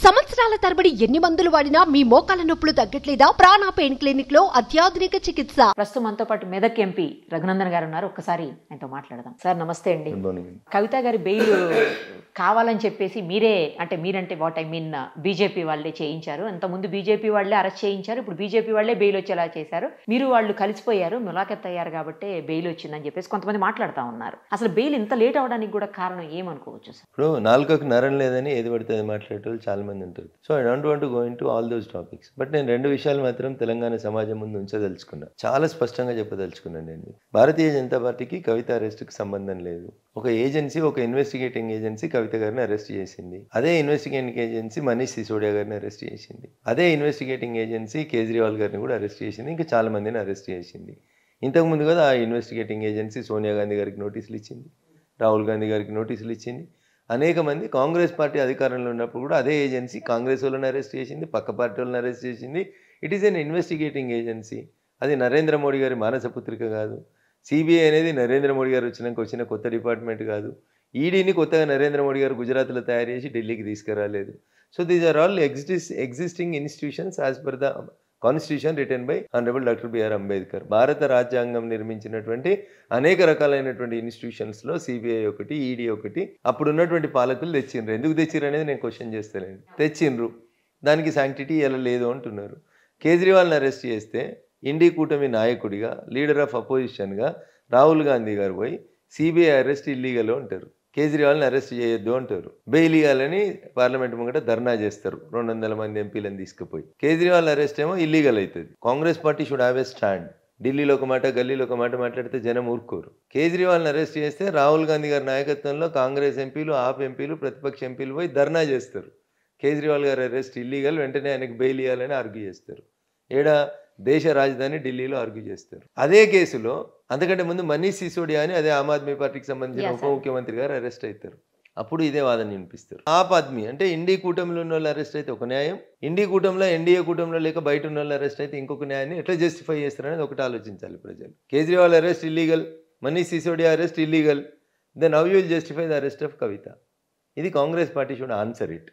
సంవత్సరాల తరబడి ఎన్ని మందులు వాడినా మీ మోకాల నొప్పులు తగ్గట్లేదా? ప్రాణ పెయిన్ క్లినిక్ లో అత్యాధునిక చికిత్స. ప్రస్తుతం మనతో పాటు మెదక్ ఎంపీ రఘునందన్ గారు ఉన్నారు. ఒక్కసారి ఆయనతో మాట్లాడదాం. సార్ నమస్తే అండి. కవిత గారి బెయిల్ కావాలని చెప్పేసి మీరంటే వాట్ ఐ మీన్ బీజేపీ వాళ్ళే చేయించారు. అంతకుముందు బీజేపీ వాళ్ళే అరెస్ట్ చేయించారు, ఇప్పుడు బీజేపీ వాళ్ళే బెయిల్ వచ్చేలా చేశారు. వాళ్ళు కలిసిపోయారు, ములాఖత్ అయ్యారు కాబట్టి బెయిల్ వచ్చిందని చెప్పేసి కొంతమంది మాట్లాడుతూ ఉన్నారు. అసలు బెయిల్ ఇంత లేట్ అవడానికి కూడా కారణం ఏమనుకోవచ్చు సార్? ఇప్పుడు నాలుకకు నరం లేదని ఏది పడితే అది మాట్లాడేటోళ్ళు చాలా మంది ఉంటారు. So I don't want to go in to all those topics. But నేను రెండు విషయాలు మాత్రం తెలంగాణ సమాజం ముందు ఉంచదలుచుకున్నా, చాలా స్పష్టంగా చెప్పదలుచుకున్నాను. నేను భారతీయ జనతా పార్టీకి కవిత అరెస్ట్కి సంబంధం లేదు. ఒక ఏజెన్సీ, ఒక ఇన్వెస్టిగేటింగ్ ఏజెన్సీ కవిత గారిని అరెస్ట్ చేసింది. అదే ఇన్వెస్టిగేటింగ్ ఏజెన్సీ మనీష్ సిసోడియా గారిని అరెస్ట్ చేసింది. అదే ఇన్వెస్టిగేటింగ్ ఏజెన్సీ కేజ్రీవాల్ గారిని కూడా అరెస్ట్ చేసింది. ఇంకా చాలా మందిని అరెస్ట్ చేసింది. ఇంతకుముందు కదా ఆ ఇన్వెస్టిగేటింగ్ ఏజెన్సీ సోనియా గాంధీ గారికి నోటీసులు ఇచ్చింది, రాహుల్ గాంధీ గారికి నోటీసులు ఇచ్చింది. అనేక మంది కాంగ్రెస్ పార్టీ అధికారంలో ఉన్నప్పుడు కూడా అదే ఏజెన్సీ కాంగ్రెస్ వాళ్ళని అరెస్ట్ చేసింది, పక్క పార్టీ వాళ్ళని అరెస్ట్ చేసింది. It is an investigating agency. అది నరేంద్ర మోడీ గారి మానసపుత్రిక కాదు. సిబిఐ అనేది నరేంద్ర మోడీ గారు వచ్చిన కొత్త డిపార్ట్మెంట్ కాదు. ఈడీని కొత్తగా నరేంద్ర మోడీ గారు గుజరాత్లో తయారు చేసి ఢిల్లీకి తీసుకురాలేదు. So these are all existing institutions as per the constitution written by honourable doctor BR Ambedkar. భారత రాజ్యాంగం నిర్మించినటువంటి అనేక రకాలైనటువంటి ఇన్స్టిట్యూషన్స్లో సిబిఐ ఒకటి, ఈడీ ఒకటి. అప్పుడు ఉన్నటువంటి పాలకులు తెచ్చిండ్రు. ఎందుకు తెచ్చిర్రు అనేది నేను క్వశ్చన్ చేస్తానండి. తెచ్చిండ్రు, దానికి శాంక్టిటీ ఎలా లేదు అంటున్నారు. కేజ్రీవాల్ని అరెస్ట్ చేస్తే ఇండీ కూటమి నాయకుడిగా, లీడర్ ఆఫ్ అపోజిషన్గా రాహుల్ గాంధీ గారు పోయి సిబిఐ అరెస్ట్ ఇల్లీగల్ అంటారు, కేజ్రీవాల్ని అరెస్ట్ చేయొద్దు అంటారు. బెయిల్ ఇవ్వాలని పార్లమెంట్ ముంగట ధర్నా చేస్తారు 200 మంది ఎంపీలను తీసుకుపోయి. కేజ్రీవాల్ అరెస్ట్ ఏమో ఇల్లీగల్ అవుతుంది. Congress party should have a stand. ఢిల్లీలో ఒక మాట, గల్లీలో ఒక మాట మాట్లాడితే జనం ఊరుకోరు. కేజ్రీవాల్ని అరెస్ట్ చేస్తే రాహుల్ గాంధీ గారి నాయకత్వంలో కాంగ్రెస్ ఎంపీలు, ఆప్ ఎంపీలు, ప్రతిపక్ష ఎంపీలు పోయి ధర్నా చేస్తారు. కేజ్రీవాల్ గారి అరెస్ట్ ఇల్లీగల్, వెంటనే ఆయనకు బెయిల్ ఇవ్వాలని ఆర్గ్యూ చేస్తారు. దేశ రాజధాని ఢిల్లీలో ఆర్గ్యూ చేస్తారు. అదే కేసులో అంతకంటే ముందు మనీష్ సిసోడియా అని అదే ఆమ్ ఆద్మీ పార్టీకి సంబంధించిన ఉప ముఖ్యమంత్రి గారు అరెస్ట్ అవుతారు. అప్పుడు ఇదే వాదన వినిపిస్తారు. ఆప్ ఆద్మీ అంటే ఇండీ కూటమిలో ఉన్న వాళ్ళు అరెస్ట్ అయితే ఒక న్యాయం, ఇండీ కూటమిలో ఎన్డీఏ కూటమిలో లేక బయట ఉన్న వాళ్ళు అరెస్ట్ అయితే ఇంకొక న్యాయాన్ని ఎట్లా జస్టిఫై చేస్తారు అనేది ఒకటి ఆలోచించాలి ప్రజలు. Kejriwal arrest illegal, Manish Sisodia arrest illegal, then how you will justify the arrest of Kavitha? ఇది Congress party should answer it.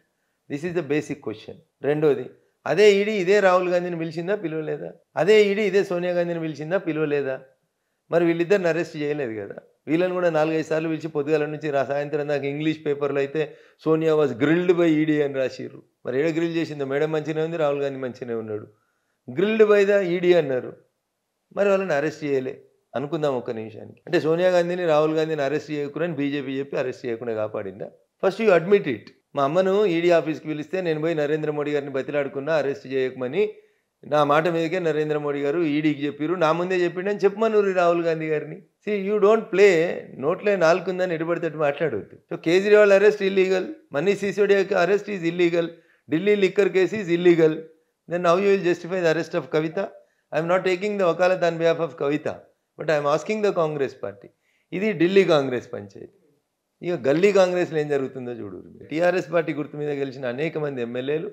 This is the basic question. రెండోది, అదే ఈడీ ఇదే రాహుల్ గాంధీని పిలిచిందా, పిలవలేదా? అదే ఈడీ ఇదే సోనియా గాంధీని పిలిచిందా, పిలవలేదా? మరి వీళ్ళిద్దరిని అరెస్ట్ చేయలేదు కదా. వీళ్ళని కూడా 4-5 సార్లు పిలిచి పొద్దుగాల నుంచి సాయంత్రం దాకా ఇంగ్లీష్ పేపర్లో అయితే Sonia was grilled by ED అని రాసిర్రు. మరి ఏడ గ్రిల్ చేసిందో? మేడం మంచిగానే ఉంది, రాహుల్ గాంధీ మంచిగానే ఉన్నాడు, గ్రిల్డ్ బై ద ఈడీ అన్నారు. మరి వాళ్ళని అరెస్ట్ చేయలే అనుకుందాం ఒక్క నిమిషానికి. అంటే సోనియా గాంధీని, రాహుల్ గాంధీని అరెస్ట్ చేయకూడదని బీజేపీ చెప్పి అరెస్ట్ చేయకుండా కాపాడిందా? First you admit it. మా అమ్మను ఈడీ ఆఫీస్కి పిలిస్తే నేను పోయి నరేంద్ర మోడీ గారిని బతిలాడుకున్నా అరెస్ట్ చేయకమని, నా మాట మీదకే నరేంద్ర మోడీ గారు ఈడీకి చెప్పారు, నా ముందే చెప్పిండని చెప్పమన్నారు రాహుల్ గాంధీ గారిని. సి యూ డోంట్ ప్లే నోట్లో నాలుగుందని ఎటుపడితే మాట్లాడవద్దు. So Kejriwal arrest illegal, Manish Sisodia arrest is illegal, Delhi liquor case is illegal, then how you will justify the arrest of Kavitha? I'm not taking the వకాలత్ on behalf of Kavitha, but I'm asking the Congress party. ఇది ఢిల్లీ కాంగ్రెస్ పంచాయతీ. ఇక గల్లీ కాంగ్రెస్లో ఏం జరుగుతుందో చూడు. టీఆర్ఎస్ పార్టీ గుర్తు మీద గెలిచిన అనేక మంది ఎమ్మెల్యేలు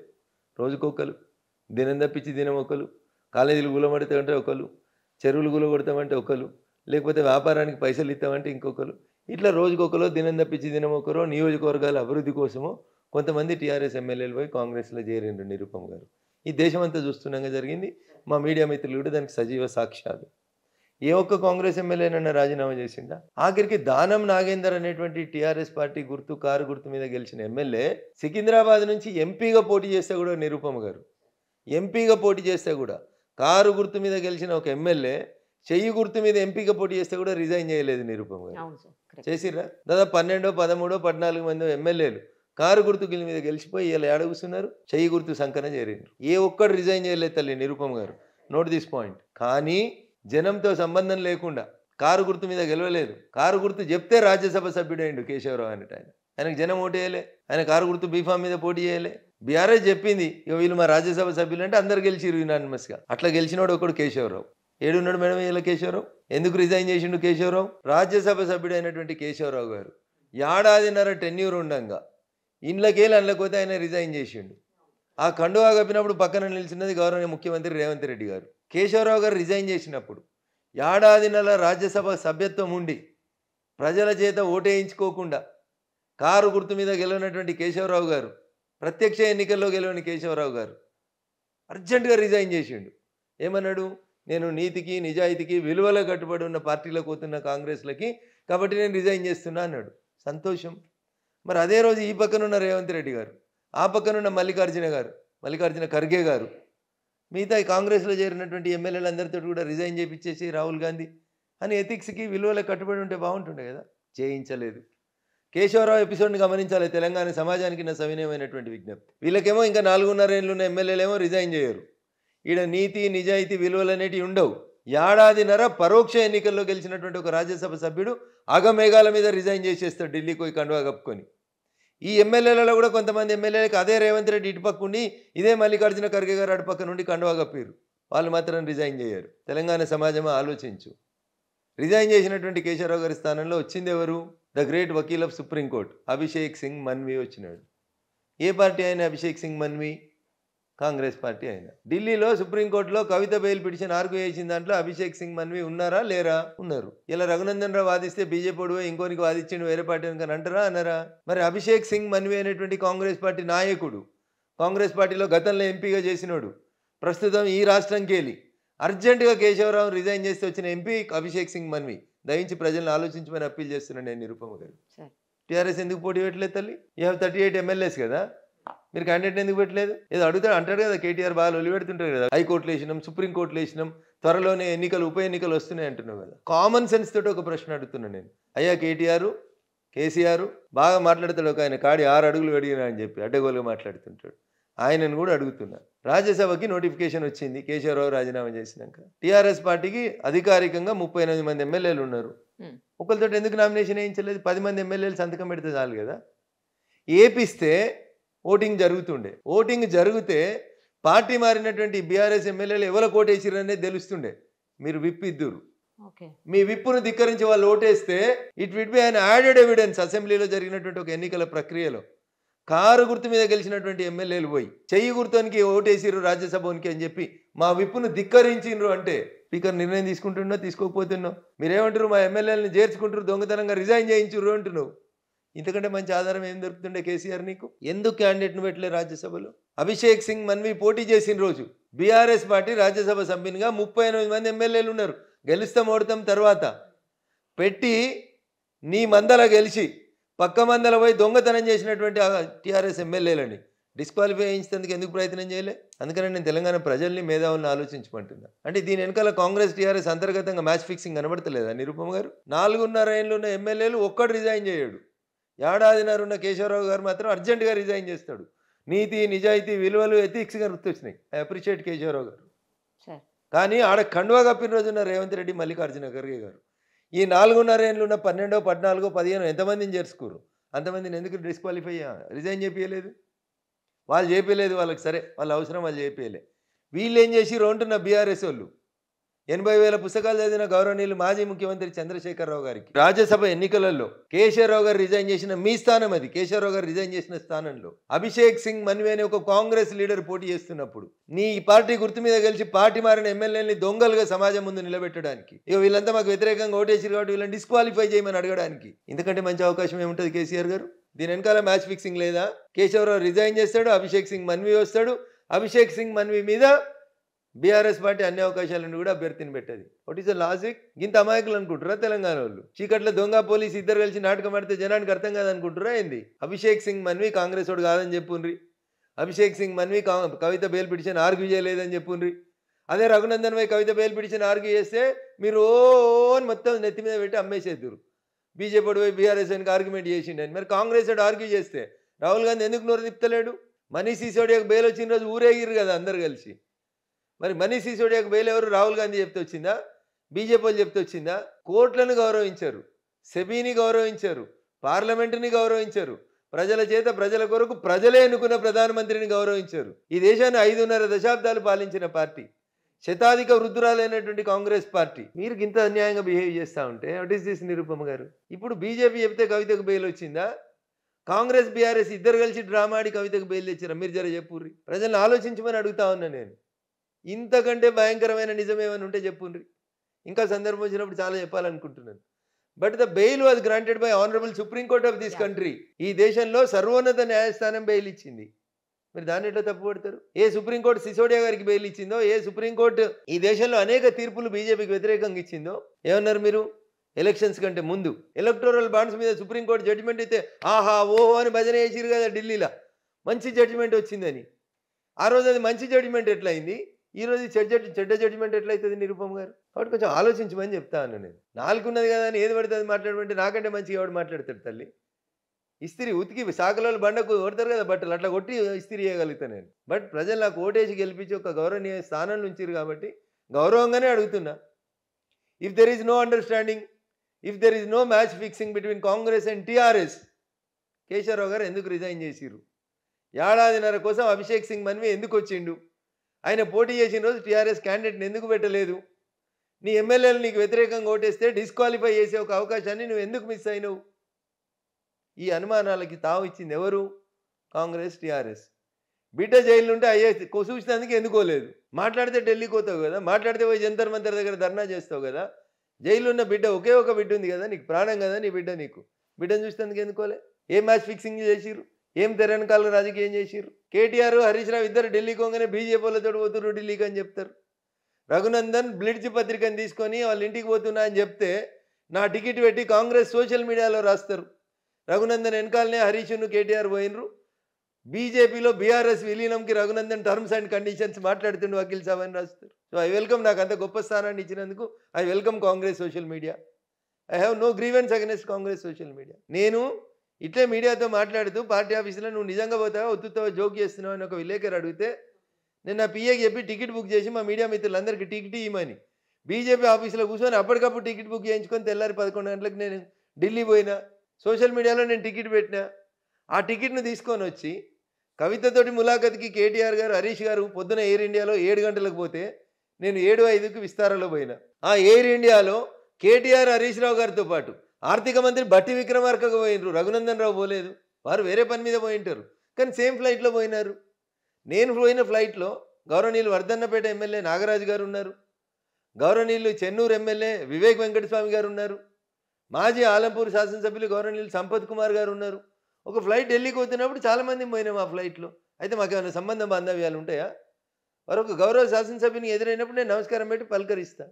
రోజుకొకరు, దినం తప్పించి దినం ఒకరు, కాలేజీలు గులమడితే అంటే ఒకరు, చెరువులు గులగొడతామంటే ఒకరు, లేకపోతే వ్యాపారానికి పైసలు ఇస్తామంటే ఇంకొకరు, ఇట్లా రోజుకొకరు, దినం తప్పించి దినం ఒకరో, నియోజకవర్గాల అభివృద్ధి కోసమో కొంతమంది టీఆర్ఎస్ ఎమ్మెల్యేలు పోయి కాంగ్రెస్లో చేరిండ్రు. నిరుపమ్ గారు ఈ దేశమంతా చూస్తుండగా జరిగింది. మా మీడియా మిత్రులు కూడా దానికి సజీవ సాక్ష్యాలు. ఏ ఒక్క కాంగ్రెస్ ఎమ్మెల్యేనన్నా రాజీనామా చేసిందా? ఆఖరికి దానం నాగేందర్ అనేటువంటి టీఆర్ఎస్ పార్టీ గుర్తు, కారు గుర్తు మీద గెలిచిన ఎమ్మెల్యే సికింద్రాబాద్ నుంచి ఎంపీగా పోటీ చేస్తే కూడా, నిరుపమ్ గారు ఎంపీగా పోటీ చేస్తే కూడా, కారు గుర్తు మీద గెలిచిన ఒక ఎమ్మెల్యే చెయ్యి గుర్తు మీద ఎంపీగా పోటీ చేస్తే కూడా రిజైన్ చేయలేదు నిరుపమ్ గారు. చేసిర్రా? దాదాపు 12, 13, 14 మంది ఎమ్మెల్యేలు కారు గుర్తు మీద గెలిచిపోయి ఇలా ఏడగుస్తున్నారు, చెయ్యి గుర్తు సంకన చేరిండ్రు. ఏ ఒక్కడు రిజైన్ చేయలేదు తల్లి నిరుపమ్ గారు. Note this point. కానీ జనంతో సంబంధం లేకుండా కారు గుర్తు మీద గెలవలేదు. కారు గుర్తు చెప్తే రాజ్యసభ సభ్యుడైండు కేశవరావు అన్నట్టు. ఆయనకు జనం ఓటేయలే, ఆయన కారు గుర్తు బీఫామ్ మీద పోటీ చేయలే. బీఆర్ఎస్ చెప్పింది ఇక వీళ్ళు మా రాజ్యసభ సభ్యులు అంటే అందరు గెలిచిరు యునానిమస్గా. అట్లా గెలిచినోడు ఒకడు కేశవరావు. ఏడున్నాడు మేడం ఇలా కేశవరావు? ఎందుకు రిజైన్ చేసిండు కేశవరావు? రాజ్యసభ సభ్యుడైనటువంటి కేశవరావు గారు 1.5 ఏడాదిన్నర టెన్యూర్ ఉండంగా ఇండ్లకేళ్ళు అందులోకి ఆయన రిజైన్ చేసిండు. ఆ కండువా కప్పినప్పుడు పక్కన నిలిచినది గౌరవనీయ ముఖ్యమంత్రి రేవంత్ రెడ్డి గారు. కేశవరావు గారు రిజైన్ చేసినప్పుడు 1.5 ఏడాదిన్నర రాజ్యసభ సభ్యత్వం ఉండి ప్రజల చేత ఓటేయించుకోకుండా కారు గుర్తు మీద గెలవనటువంటి కేశవరావు గారు ప్రత్యక్ష ఎన్నికల్లో గెలవని కేశవరావు గారు అర్జెంటుగా రిజైన్ చేసిండు. ఏమన్నాడు? నేను నీతికి నిజాయితీకి విలువల కట్టుబడి ఉన్న పార్టీలకు పోతున్న కాంగ్రెస్లకి, కాబట్టి నేను రిజైన్ చేస్తున్నా అన్నాడు. సంతోషం. మరి అదే రోజు ఈ పక్కనున్న రేవంత్ రెడ్డి గారు, ఆ పక్కనున్న మల్లికార్జున ఖర్గే గారు, మిగతా ఈ కాంగ్రెస్లో చేరినటువంటి ఎమ్మెల్యేలు అందరితో కూడా రిజైన్ చేయించేసి రాహుల్ గాంధీ అని ఎథిక్స్కి విలువలకు కట్టుబడి ఉంటే బాగుంటుండే కదా. చేయించలేదు. కేశవరావు ఎపిసోడ్ని గమనించాలి. తెలంగాణ సమాజానికి నా సవినయమైనటువంటి విజ్ఞప్తి. వీళ్ళకేమో ఇంకా 4.5 ఏళ్ళు ఉన్న ఎమ్మెల్యేలేమో రిజైన్ చేయరు. ఈడ నీతి నిజాయితీ విలువలు అనేటివి ఉండవు. ఏడాదిన్నర పరోక్ష ఎన్నికల్లో గెలిచినటువంటి ఒక రాజ్యసభ సభ్యుడు ఆగమేఘాల మీద రిజైన్ చేసేస్తాడు ఢిల్లీకి పోయి కండువా కప్పుకొని. ఈ ఎమ్మెల్యేలలో కూడా కొంతమంది ఎమ్మెల్యేలకు అదే రేవంత్ రెడ్డి ఇటుపక్క ఉండి, ఇదే మల్లికార్జున ఖర్గే గారు అటుపక్క నుండి కండువా కప్పారు. వాళ్ళు మాత్రం రిజైన్ చేయరు. తెలంగాణ సమాజం ఆలోచించు. రిజైన్ చేసినటువంటి కేశవరావు గారి స్థానంలో వచ్చింది ఎవరు? The great Vakeel of supreme court Abhishek Singh Manvi వచ్చినాడు. ఏ పార్టీ అయిన అభిషేక్ సింగ్ మన్వి? కాంగ్రెస్ పార్టీ అయినా. ఢిల్లీలో సుప్రీంకోర్టులో కవిత బెయిల్ పిటిషన్ ఆర్గ్యూ చేసిన దాంట్లో అభిషేక్ సింగ్ మన్వి ఉన్నారా లేరా? ఉన్నారు. ఇలా రఘునందన్ రావు వాదిస్తే బీజేపీ పోయి ఇంకోనికి వాదించిండు వేరే పార్టీ అని అంటారా అన్నారా? మరి అభిషేక్ సింగ్ మన్వి అనేటువంటి కాంగ్రెస్ పార్టీ నాయకుడు, కాంగ్రెస్ పార్టీలో గతంలో ఎంపీగా చేసినోడు, ప్రస్తుతం ఈ రాష్ట్రంకి వెళ్ళి అర్జెంటుగా కేశవరావు రిజైన్ చేస్తే వచ్చిన ఎంపీ అభిషేక్ సింగ్ మన్వి. దయించి ప్రజలను ఆలోచించమని అప్పీల్ చేస్తున్నాను నేను. నిరుపమ గారు, టీఆర్ఎస్ ఎందుకు పోటీ పెట్టలేదు తల్లి? యూ హ్యావ్ 38 ఎమ్మెల్యేస్ కదా, మీరు క్యాండిడేట్ ఎందుకు పెట్టలేదు? ఏదో అడుగుతాడు అంటాడు కదా, కేటీఆర్ బాగా ఒలి పెడుతుంటారు కదా, హైకోర్టులో వేసినాం, సుప్రీంకోర్టులో వేసినాం, త్వరలోనే ఎన్నికలు ఉప ఎన్నికలు వస్తున్నాయి అంటున్నావు కదా. కామన్ సెన్స్ తోటి ఒక ప్రశ్న అడుగుతున్నాను నేను. అయ్యా కేసీఆర్ బాగా మాట్లాడతాడు, ఒక ఆయన కాడి 6 అడుగులు అడిగినా అని చెప్పి అడ్డగోలుగా మాట్లాడుతుంటాడు. ఆయనను కూడా అడుగుతున్నా. రాజ్యసభకి నోటిఫికేషన్ వచ్చింది కేశవరావు రాజీనామా చేసినాక. టీఆర్ఎస్ పార్టీకి అధికారికంగా 38 మంది ఎమ్మెల్యేలు ఉన్నారు. ఒకరితో ఎందుకు నామినేషన్ వేయించలేదు? 10 మంది ఎమ్మెల్యేలు సంతకం పెడితే చాలు కదా. ఏపిస్తే ఓటింగ్ జరుగుతుండే. ఓటింగ్ జరిగితే పార్టీ మారినటువంటి బీఆర్ఎస్ ఎమ్మెల్యేలు ఎవరు ఓటేసిరు అనేది తెలుస్తుండే. మీరు విప్ ఇద్దురు, మీ విప్పును ధిక్కరించి వాళ్ళు ఓటేస్తే it విడ్ be an added evidence. అసెంబ్లీలో జరిగినటువంటి ఒక ఎన్నికల ప్రక్రియలో కారు గుర్తు మీద గెలిచినటువంటి ఎమ్మెల్యేలు పోయి చెయ్యి గుర్తునికి ఓటేసిరు రాజ్యసభకి అని చెప్పి మా విప్పును ధిక్కరించిండ్రు అంటే స్పీకర్ నిర్ణయం తీసుకుంటున్నావు, తీసుకోకపోతున్నావు. మీరేమంటారు? మా ఎమ్మెల్యేలను చేర్చుకుంటారు, దొంగతనంగా రిజైన్ చేయించుర్రు అంటున్నావు. ఇంతకంటే మంచి ఆధారం ఏం దొరుకుతుండే కేసీఆర్ నీకు? ఎందుకు క్యాండిడేట్ను పెట్టలే రాజ్యసభలో? అభిషేక్ సింగ్ మన్వి పోటీ చేసిన రోజు బీఆర్ఎస్ పార్టీ రాజ్యసభ సభ్యునిగా 38 మంది ఎమ్మెల్యేలు ఉన్నారు. గెలుస్తాం ఓడతాం తర్వాత పెట్టి నీ మందల గెలిచి పక్క మందల పోయి దొంగతనం చేసినటువంటి టీఆర్ఎస్ ఎమ్మెల్యేలని డిస్క్వాలిఫై చేయించేందుకు ఎందుకు ప్రయత్నం చేయలే? అందుకని నేను తెలంగాణ ప్రజల్ని మేధావులను ఆలోచించమంటున్నా. అంటే దీని వెనకాల కాంగ్రెస్ టీఆర్ఎస్ అంతర్గతంగా మ్యాచ్ ఫిక్సింగ్ కనబడతలేదా నిరుపమ గారు? 4.5 ఏళ్ళు ఉన్న ఎమ్మెల్యేలు ఒక్కడు రిజైన్ చేయడు. ఏడాదిన్నర ఉన్న కేశవరావు గారు మాత్రం అర్జెంటుగా రిజైన్ చేస్తాడు. నీతి నిజాయితీ విలువలు ఎథిక్స్గా గుర్తొచ్చినాయి. ఐ అప్రిషియేట్ కేశవరావు గారు. కానీ ఆడ కండువా కప్పిన రోజున్న రేవంత్ రెడ్డి మల్లికార్జున ఖర్గే గారు ఈ 4.5 ఏళ్ళు ఉన్న 12, 14, 15 ఎంతమందిని చేర్చుకోరు? అంతమందిని ఎందుకు డిస్క్వాలిఫై రిజైన్ చేయలేదు? వాళ్ళు చేయలేదు. వాళ్ళకి సరే వాళ్ళ అవసరం వాళ్ళు చేయలే. వీళ్ళు ఏం చేసిర్రు అంటున్న బీఆర్ఎస్ వాళ్ళు 80,000 పుస్తకాలు చదివిన గౌరవనీయులు మాజీ ముఖ్యమంత్రి చంద్రశేఖరరావు గారికి రాజ్యసభ ఎన్నికలలో కేశవరావు గారు రిజైన్ చేసిన మీ స్థానం అది. కేశవరావు గారు రిజైన్ చేసిన స్థానంలో అభిషేక్ సింగ్ మన్వి అనే ఒక కాంగ్రెస్ లీడర్ పోటీ చేస్తున్నప్పుడు నీ పార్టీ గుర్తు మీద గెలిచి పార్టీ మారిన ఎమ్మెల్యేని దొంగలుగా సమాజం ముందు నిలబెట్టడానికి, ఇక వీళ్ళంతా మాకు వ్యతిరేకంగా ఓటేసారు కాబట్టి వీళ్ళని డిస్క్వాలిఫై చేయమని అడగడానికి ఇంతకంటే మంచి అవకాశం ఏముంటుంది కేసీఆర్ గారు? దీని వెనకాల మ్యాచ్ ఫిక్సింగ్ లేదా? కేశవరావు రిజైన్ చేస్తాడు, అభిషేక్ సింగ్ మన్వి వస్తాడు. అభిషేక్ సింగ్ మన్వి మీద బీఆర్ఎస్ పార్టీ అన్ని అవకాశాలను కూడా అభ్యర్థిని పెట్టది. What is the logic? ఇంత అమాయకులు అనుకుంటారా తెలంగాణ వాళ్ళు? చీకట్లో దొంగ పోలీసు ఇద్దరు కలిసి నాటకం ఆడితే జనానికి అర్థం కాదనుకుంటారా ఏంది? అభిషేక్ సింగ్ మన్వి కాంగ్రెస్ వాడు కాదని చెప్పుండ్రి. అభిషేక్ సింగ్ మన్వి కవిత బెయిల్ పిటిషన్ ఆర్గ్యూ చేయలేదని చెప్పుండ్రి. అదే రఘునందన్ భాయ్ కవిత బెయిల్ పిటిషన్ ఆర్గ్యూ చేస్తే మీరు ఓన్ మొత్తం నెత్తి మీద పెట్టి అమ్మేసేద్దరు. బీజేపీ వాడు పోయి బీఆర్ఎస్ వానికి ఆర్గ్యుమెంట్ చేసిండని. మరి కాంగ్రెస్ వాడు ఆర్గ్యూ చేస్తే రాహుల్ గాంధీ ఎందుకు నోరు తిప్పుతలేడు? మనీష్ సిసోడియాకు బెయిల్ వచ్చిన రోజు ఊరేగిరు కదా అందరు కలిసి. మరి మనీష్ సిసోడియాకు బెయిల్ ఎవరు? రాహుల్ గాంధీ చెప్తే వచ్చిందా? బీజేపీ వాళ్ళు చెప్తే వచ్చిందా? కోర్టులను గౌరవించారు, సెబీని గౌరవించారు, పార్లమెంటుని గౌరవించారు, ప్రజల చేత ప్రజల కొరకు ప్రజలే ఎన్నుకున్న ప్రధానమంత్రిని గౌరవించారు. ఈ దేశాన్ని 5.5 దశాబ్దాలు పాలించిన పార్టీ, శతాధిక వృద్ధురాలైనటువంటి కాంగ్రెస్ పార్టీ మీరు ఇంత అన్యాయంగా బిహేవ్ చేస్తూ ఉంటే వాట్ ఈస్ దిస్ నిరుపమ గారు? ఇప్పుడు బీజేపీ చెప్తే కవితకు బెయిల్ వచ్చిందా? కాంగ్రెస్ బీఆర్ఎస్ ఇద్దరు కలిసి డ్రామా ఆడి కవితకు బెయిల్ తెచ్చారా? మీరు జర చెప్పుర్రి. ప్రజలను ఆలోచించమని అడుగుతా ఉన్నా నేను. ఇంతకంటే భయంకరమైన నిజం ఏమైనా ఉంటే చెప్పుండ్రి. ఇంకా సందర్భం వచ్చినప్పుడు చాలా చెప్పాలనుకుంటున్నాను. But the bail was granted by honourable supreme court of this country. ఈ దేశంలో సర్వోన్నత న్యాయస్థానం బెయిల్ ఇచ్చింది. మీరు దాన్ని ఎట్లా తప్పుపడతారు? ఏ సుప్రీంకోర్టు సిసోడియా గారికి బెయిల్ ఇచ్చిందో, ఏ సుప్రీంకోర్టు ఈ దేశంలో అనేక తీర్పులు బీజేపీకి వ్యతిరేకంగా ఇచ్చిందో ఏమన్నారు మీరు? ఎలక్షన్స్ కంటే ముందు ఎలక్టోరల్ బాండ్స్ మీద సుప్రీంకోర్టు జడ్జిమెంట్ అయితే ఆహా ఓహో అని భజన చేసిరు కదా ఢిల్లీలో, మంచి జడ్జిమెంట్ వచ్చిందని. ఆ రోజు అది మంచి జడ్జిమెంట్ ఎట్లయింది, ఈ రోజు చెడ్డ జడ్జిమెంట్ ఎట్లయితుంది నిరుపమ్ గారు? కాబట్టి కొంచెం ఆలోచించమని చెప్తాను నేను. నాలుగున్నది కదా అని ఏది పడుతుంది మాట్లాడమంటే నాకంటే మంచిగా ఎవడు మాట్లాడతాడు తల్లి? ఇస్త్రీ ఉతికి సాకలో బండకు కొడతారు కదా బట్టలు, అట్లా కొట్టి ఇస్త్రీ చేయగలుగుతాను నేను. బట్ ప్రజలు నాకు ఓటేసి గెలిపించి ఒక గౌరవనీయ స్థానంలో ఉంచారు కాబట్టి గౌరవంగానే అడుగుతున్నా. If there is no understanding, if there is no match fixing between Congress and TRS, Keshava Rao గారు ఎందుకు రిజైన్ చేసిరు? ఏడాదిన్నర కోసం అభిషేక్ సింగ్ మన్వి ఎందుకు వచ్చిండు? ఆయన పోటీ చేసిన రోజు టీఆర్ఎస్ క్యాండిడేట్ని ఎందుకు పెట్టలేదు? నీ ఎమ్మెల్యేలు నీకు వ్యతిరేకంగా ఓటేస్తే డిస్క్వాలిఫై చేసే ఒక అవకాశాన్ని నువ్వు ఎందుకు మిస్ అయినావు? ఈ అనుమానాలకి తావు ఇచ్చింది ఎవరు? కాంగ్రెస్, టీఆర్ఎస్. బిడ్డ జైలు ఉంటే అయ్యే చూసినందుకు ఎందుకోలేదు? మాట్లాడితే ఢిల్లీకి పోతావు కదా, మాట్లాడితే పోయి జంతర్ మంతర్ దగ్గర ధర్నా చేస్తావు కదా. జైలు ఉన్న బిడ్డ ఒకే ఒక బిడ్డ ఉంది కదా, నీకు ప్రాణం కదా నీ బిడ్డ, నీకు బిడ్డను చూసినందుకు ఎందుకోలే? ఏం మ్యాచ్ ఫిక్సింగ్ చేసిరు? ఏం తెరనకాల రాజకీయం చేసిరు? కేటీఆర్, హరీష్ రావు ఇద్దరు ఢిల్లీకి పోగానే బీజేపీ వాళ్ళతో పోతున్నారు ఢిల్లీకి అని చెప్తారు. రఘునందన్ బ్లిడ్జ్ పత్రికను తీసుకొని వాళ్ళ ఇంటికి పోతున్నా అని చెప్తే నా టికెట్ పెట్టి కాంగ్రెస్ సోషల్ మీడియాలో రాస్తారు. రఘునందన్ వెనకాలనే హరీష్ను కేటీఆర్ పోయినరు. బీజేపీలో బీఆర్ఎస్ విలీనంకి రఘునందన్ టర్మ్స్ అండ్ కండిషన్స్ మాట్లాడుతుండే వకీల్ సాబ్ అని రాస్తారు. సో ఐ వెల్కమ్, నాకు అంత గొప్ప స్థానాన్ని ఇచ్చినందుకు I welcome Congress social media. I have no grievance against Congress social media. నేను ఇట్లే మీడియాతో మాట్లాడుతూ పార్టీ ఆఫీసులో నువ్వు నిజంగా పోతావా ఒత్తుతావా జోక్ చేస్తున్నావు అని ఒక విలేకరు అడిగితే నేను నా పిఏకి చెప్పి టికెట్ బుక్ చేసి మా మీడియా మిత్రులందరికీ టికెట్ ఇవ్వమని బీజేపీ ఆఫీసులో కూర్చొని అప్పటికప్పుడు టికెట్ బుక్ చేయించుకొని తెల్లారి 11 గంటలకు నేను ఢిల్లీ పోయినా. సోషల్ మీడియాలో నేను టికెట్ పెట్టినా. ఆ టికెట్ను తీసుకొని వచ్చి కవితతోటి ములాఖత్కి కేటీఆర్ గారు, హరీష్ గారు పొద్దున ఎయిర్ ఇండియాలో 7 గంటలకు పోతే నేను 7:05కి విస్తారాలో పోయినా. ఆ ఎయిర్ ఇండియాలో కేటీఆర్, హరీష్ రావు గారితో పాటు ఆర్థిక మంత్రి బట్టి విక్రమార్కకు పోయినరు. రఘునందన్ రావు పోలేదు, వారు వేరే పని మీద పోయింటారు, కానీ సేమ్ ఫ్లైట్లో పోయినారు. నేను పోయిన ఫ్లైట్లో గౌరవనీయులు వర్ధన్నపేట ఎమ్మెల్యే నాగరాజు గారు ఉన్నారు, గౌరవనీయులు చెన్నూరు ఎమ్మెల్యే వివేక్ వెంకటస్వామి గారు ఉన్నారు, మాజీ ఆలంపూర్ శాసనసభ్యులు గౌరవనీయులు సంపత్ కుమార్ గారు ఉన్నారు. ఒక ఫ్లైట్ ఢిల్లీకి పోతున్నప్పుడు చాలామంది పోయినాం ఆ ఫ్లైట్లో. అయితే మాకు ఏమైనా సంబంధ బాంధవ్యాలు ఉంటాయా? వారు ఒక గౌరవ శాసనసభ్యుని ఎదురైనప్పుడు నేను నమస్కారం పెట్టి పలకరిస్తా.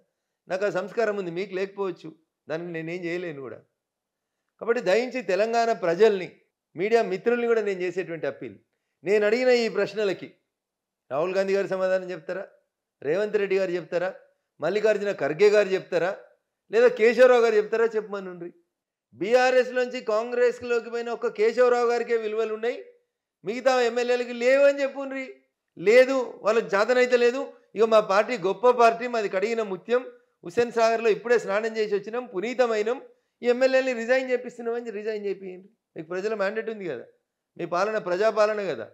నాకు ఆ సంస్కారం ఉంది, మీకు లేకపోవచ్చు, దానికి నేనేం చేయలేను కూడా. కాబట్టి దయించి తెలంగాణ ప్రజల్ని, మీడియా మిత్రుల్ని కూడా నేను చేసేటువంటి అప్పీల్, నేను అడిగిన ఈ ప్రశ్నలకి రాహుల్ గాంధీ గారు సమాధానం చెప్తారా, రేవంత్ రెడ్డి గారు చెప్తారా, మల్లికార్జున ఖర్గే గారు చెప్తారా, లేదా కేశవరావు గారు చెప్తారా? చెప్పమనుండ్రి. బీఆర్ఎస్లోంచి కాంగ్రెస్లోకి పోయిన ఒక్క కేశవరావు గారికే విలువలు ఉన్నాయి, మిగతా ఎమ్మెల్యేలకి లేవు అని చెప్పుండ్రి. లేదు, వాళ్ళకి జాతనైతే లేదు. ఇక మా పార్టీ గొప్ప పార్టీ, మాది కడిగిన ముత్యం, హుస్సేన్ సాగర్లో ఇప్పుడే స్నానం చేసి వచ్చినాం, పునీతమైనం, ఈ ఎమ్మెల్యేని రిజైన్ చేపిస్తున్నామని రిజైన్ చేపియండి. మీకు ప్రజల మ్యాండేట్ ఉంది కదా, మీ పాలన ప్రజాపాలన కదా,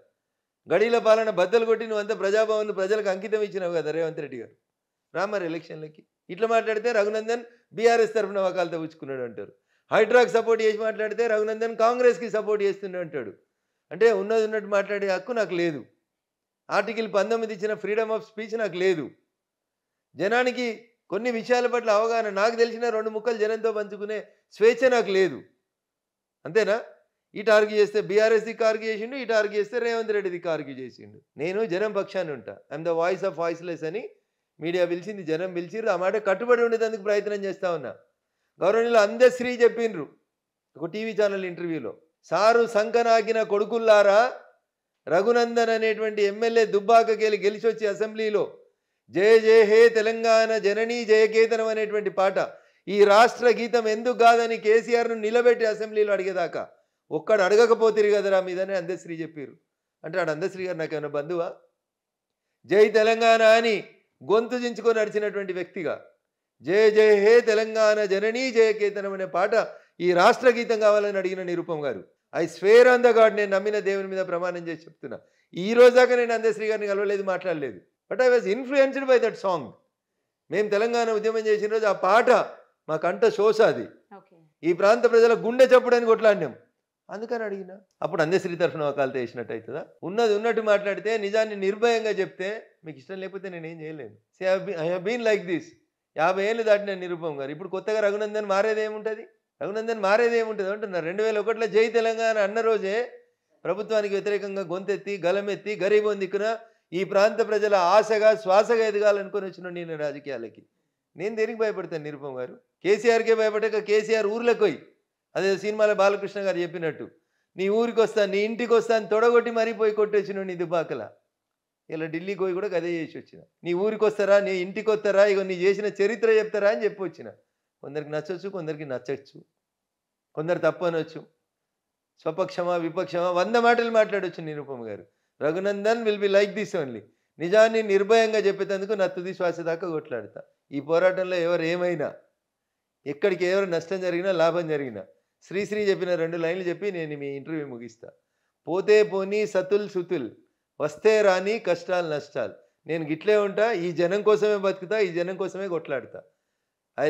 గడీల పాలన బద్దలు కొట్టి నువ్వంతా ప్రజాభవన్ ప్రజలకు అంకితం ఇచ్చినావు కదా రేవంత్ రెడ్డి గారు. రామారు ఎలక్షన్లకి ఇట్లా మాట్లాడితే రఘునందన్ బీఆర్ఎస్ తరఫున వకాలతో పుచ్చుకున్నాడు అంటారు. హైడ్రాకి సపోర్ట్ చేసి మాట్లాడితే రఘునందన్ కాంగ్రెస్కి సపోర్ట్ చేస్తున్నాడు అంటాడు. అంటే ఉన్నది ఉన్నట్టు మాట్లాడే హక్కు నాకు లేదు. ఆర్టికల్ 19 ఇచ్చిన ఫ్రీడమ్ ఆఫ్ స్పీచ్ నాకు లేదు. జనానికి కొన్ని విషయాల పట్ల అవగాహన, నాకు తెలిసిన 2 ముక్కలు జనంతో పంచుకునే స్వేచ్ఛ నాకు లేదు. అంతేనా? ఇటు ఆర్గ్యూ చేస్తే బీఆర్ఎస్ దిక్కు ఆర్గ్యూ చేసిండు, ఇటు ఆర్గ్యూ చేస్తే రేవంత్ రెడ్డి దిక్కు ఆర్గ్యూ చేసిండు. నేను జనం పక్షాన్ని ఉంటా. I'm the voice of voiceless అని మీడియా పిలిచింది, జనం పిలిచిర్రు, ఆ మాట కట్టుబడి ఉండేందుకు ప్రయత్నం చేస్తూ ఉన్నా. గౌరవనీయులు అందశ్రీ చెప్పిండ్రు ఒక టీవీ ఛానల్ ఇంటర్వ్యూలో, సారు సంకనాగిన కొడుకుల్లారా, రఘునందన్ అనేటువంటి ఎమ్మెల్యే దుబ్బాకకెళ్ళి గెలిచి వచ్చి అసెంబ్లీలో జయ జయ హే తెలంగాణ జననీ జయకేతనం అనేటువంటి పాట, ఈ రాష్ట్ర గీతం ఎందుకు కాదని కేసీఆర్ను నిలబెట్టి అసెంబ్లీలో అడిగేదాకా ఒక్కడు అడగకపోతిరు కదరా మీదని అందశ్రీ చెప్పారు. అంటే ఆడు అందశ్రీ గారు నాకేమైనా బంధువా? జై తెలంగాణ అని గొంతు దించుకొని నడిచినటువంటి వ్యక్తిగా జయ జయ హే తెలంగాణ జననీ జయకేతనం అనే పాట ఈ రాష్ట్ర గీతం కావాలని అడిగిన నిరుపమ్ గారు. I swear on the God, నేను నమ్మిన దేవుని మీద ప్రమాణం చేసి చెప్తున్నా, ఈ రోజు దాకా నేను అందశ్రీ గారిని కలవలేదు, మాట్లాడలేదు. But I was influenced by that song. మేము తెలంగాణ ఉద్యమం చేసిన రోజు ఆ పాట మా కంట శోష, అది ఈ ప్రాంత ప్రజల గుండె చప్పుడని కొట్లాడినాం, అందుకని అడిగిన. అప్పుడు అందశ్రీ తరఫున వకాలతో వేసినట్టు అవుతుందా? ఉన్నది ఉన్నట్టు మాట్లాడితే, నిజాన్ని నిర్భయంగా చెప్తే మీకు ఇష్టం లేకపోతే నేనేం చేయలేను. I have been like this. 50 ఏళ్ళు దాటిన నిరుపమ్ గారు. ఇప్పుడు కొత్తగా రఘునందన్ మారేది ఏముంటుంది? రఘునందన్ మారేది ఏముంటుంది అంటున్నారు. 2001లో జై తెలంగాణ అన్న రోజే ప్రభుత్వానికి వ్యతిరేకంగా గొంతెత్తి గలమెత్తి గరీబోని దిక్కున ఈ ప్రాంత ప్రజల ఆశగా శ్వాసగా ఎదగాలనుకుని వచ్చిన నేను రాజకీయాలకి. నేను దేనికి భయపడతాను నిరుపమ్ గారు? కేసీఆర్కే భయపడక కేసీఆర్ ఊర్లోకి పోయి, అదే సినిమాలో బాలకృష్ణ గారు చెప్పినట్టు, నీ ఊరికి వస్తాను, నీ ఇంటికి వస్తాను, తొడగొట్టి మరిపోయి కొట్టొచ్చిన నీ దుబాకల. ఇలా ఢిల్లీకి పోయి కూడా అదే చేసి వచ్చిన. నీ ఊరికి వస్తారా, నీ ఇంటికి వస్తారా, ఇక నీ చేసిన చరిత్ర చెప్తారా అని చెప్పి వచ్చిన. కొందరికి నచ్చవచ్చు, కొందరికి నచ్చచ్చు, కొందరు తప్పు అనొచ్చు, స్వపక్షమా విపక్షమా 100 మాటలు మాట్లాడవచ్చు నిరుపమ్ గారు. Raghunandan will be like this only. నిజాన్ని నిర్భయంగా చెప్పేందుకు నా తుది శ్వాస దాకా కొట్లాడతా. ఈ పోరాటంలో ఎవరు ఏమైనా, ఎక్కడికి ఎవరు నష్టం జరిగినా లాభం జరిగినా, శ్రీశ్రీ చెప్పిన 2 లైన్లు చెప్పి నేను మీ ఇంటర్వ్యూ ముగిస్తా. పోతే పోనీ సతుల్ సుతుల్, వస్తే రాని కష్టాలు నష్టాలు. నేను గిట్లే ఉంటా, ఈ జనం కోసమే బతుకుతా, ఈ జనం కోసమే కొట్లాడతా. I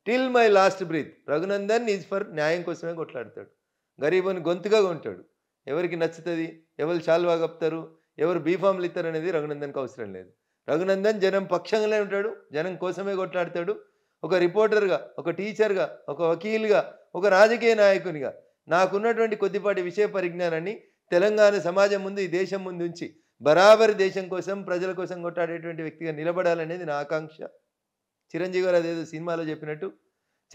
till my last breath. Raghunandan is for న్యాయం కోసమే కొట్లాడతాడు. గరీబుని గొంతుగా ఉంటాడు. ఎవరికి నచ్చుతుంది, ఎవరు చాలువా కప్తారు, ఎవరు బీఫామ్లు ఇస్తారు అనేది రఘునందన్కి అవసరం లేదు. రఘునందన్ జనం పక్షంగానే ఉంటాడు, జనం కోసమే కొట్లాడతాడు. ఒక రిపోర్టర్గా, ఒక టీచర్గా, ఒక వకీల్గా, ఒక రాజకీయ నాయకునిగా నాకున్నటువంటి కొద్దిపాటి విషయ పరిజ్ఞానాన్ని తెలంగాణ సమాజం ముందు, ఈ దేశం ముందు ఉంచి బరాబరి దేశం కోసం, ప్రజల కోసం కొట్లాడేటువంటి వ్యక్తిగా నిలబడాలనేది నా ఆకాంక్ష. చిరంజీవి గారు అదేదో సినిమాలో చెప్పినట్టు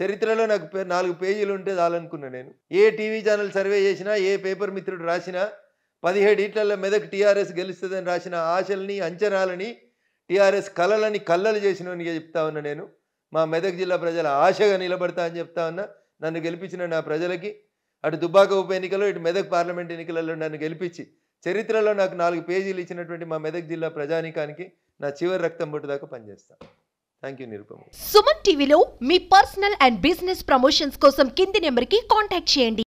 చరిత్రలో నాకు 4 పేజీలు ఉంటే చాలనుకున్నా. నేను ఏ టీవీ ఛానల్ సర్వే చేసినా, ఏ పేపర్ మిత్రుడు రాసినా 17 ఈట్లలో మెదక్ టీఆర్ఎస్ గెలుస్తుందని రాసిన ఆశల్ని, అంచనాలని, టీఆర్ఎస్ కళలని కళ్ళలు చేసినోనిగా చెప్తా ఉన్నా. నేను మా మెదక్ జిల్లా ప్రజల ఆశగా నిలబడతా అని చెప్తా ఉన్నా. నన్ను గెలిపించిన నా ప్రజలకి, అటు దుబ్బాక ఉప ఎన్నికలో, ఇటు మెదక్ పార్లమెంట్ ఎన్నికలలో నన్ను గెలిపించి చరిత్రలో నాకు 4 పేజీలు ఇచ్చినటువంటి మా మెదక్ జిల్లా ప్రజానీకానికి నా చివరి రక్తం బొట్టు దాకా పనిచేస్తాను. Thank you Nirupama. సుమన్ టీవీలో మీ పర్సనల్ అండ్ బిజినెస్ ప్రమోషన్స్ కోసం కింది నెంబర్కి కాంటాక్ట్ చేయండి.